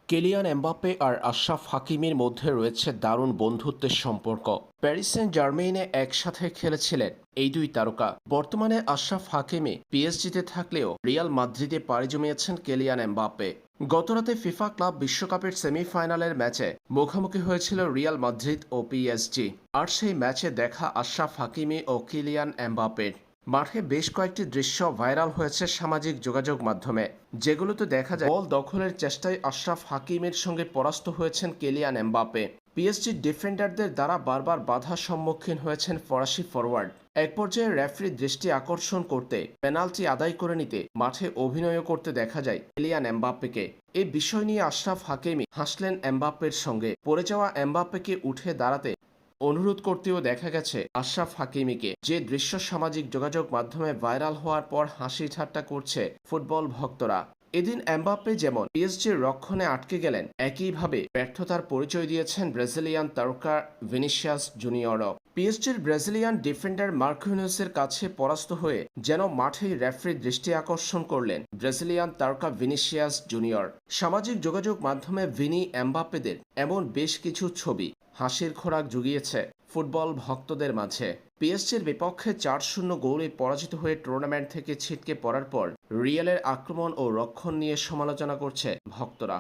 Kylian Mbappe আর আশরাফ হাকিমির মধ্যে রয়েছে দারুণ বন্ধুত্বের সম্পর্ক। প্যারিস সেন্ট জার্মেইনে একসাথে খেলেছিলেন এই দুই তারকা। বর্তমানে আশরাফ হাকিমি পিএসজিতে থাকলেও রিয়াল মাদ্রিদে পাড়ি জমিয়েছেন কিলিয়ান এমবাপ্পে। গতরাতে ফিফা ক্লাব বিশ্বকাপের সেমিফাইনালের ম্যাচে মুখোমুখি হয়েছিল রিয়াল মাদ্রিদ ও পিএসজি। আর সেই ম্যাচে দেখা আশরাফ হাকিমি ও কিলিয়ান এমবাপ্পের মাঠে বেশ কয়েকটি দৃশ্য ভাইরাল হয়েছে সামাজিক যোগাযোগ মাধ্যমে, যেগুলোতে দেখা যায় বল দখলের চেষ্টায় আশরাফ হাকিমের সঙ্গে পরাস্ত হয়েছেন কিলিয়ান এমবাপ্পে। পিএসজির ডিফেন্ডারদের দ্বারা বারবার বাধার সম্মুখীন হয়েছেন ফরাসি ফরওয়ার্ড। এক পর্যায়ে রেফারির দৃষ্টি আকর্ষণ করতে পেনাল্টি আদায় করে নিতে মাঠে অভিনয়ও করতে দেখা যায় কিলিয়ান এমবাপ্পেকে। এই বিষয় নিয়ে আশরাফ হাকিমি হাসলেন এমবাপ্পের সঙ্গে। পড়ে যাওয়া এমবাপ্পেকে উঠে দাঁড়াতে অনুরোধ করতেও দেখা গেছে আশরাফ হাকিমিকে। যে দৃশ্য সামাজিক যোগাযোগ মাধ্যমে ভাইরাল হওয়ার পর হাসি ঠাট্টা করছে ফুটবল ভক্তরা। এদিন এমবাপ্পে যেমন পিএসজির রক্ষণে আটকে গেলেন, একইভাবে ব্যর্থতার পরিচয় দিয়েছেন ব্রাজিলিয়ান তারকা ভিনিসিয়াস জুনিয়রও। পিএসজির ব্রাজিলিয়ান ডিফেন্ডার মার্কিনিউসের কাছে পরাস্ত হয়ে যেন মাঠেই রেফারির দৃষ্টি আকর্ষণ করলেন ব্রাজিলিয়ান তারকা ভিনিসিয়াস জুনিয়র। সামাজিক যোগাযোগ মাধ্যমে ভিনি এমবাপ্পেদের এমন বেশ কিছু ছবি হাসির খোরাক জুগিয়েছে ফুটবল ভক্তদের মাঝে। পিএসজির বিপক্ষে ৪-০ গোলে পরাজিত হয়ে টুর্নামেন্ট থেকে ছিটকে পড়ার পর রিয়ালের আক্রমণ ও রক্ষণ নিয়ে সমালোচনা করছে ভক্তরা।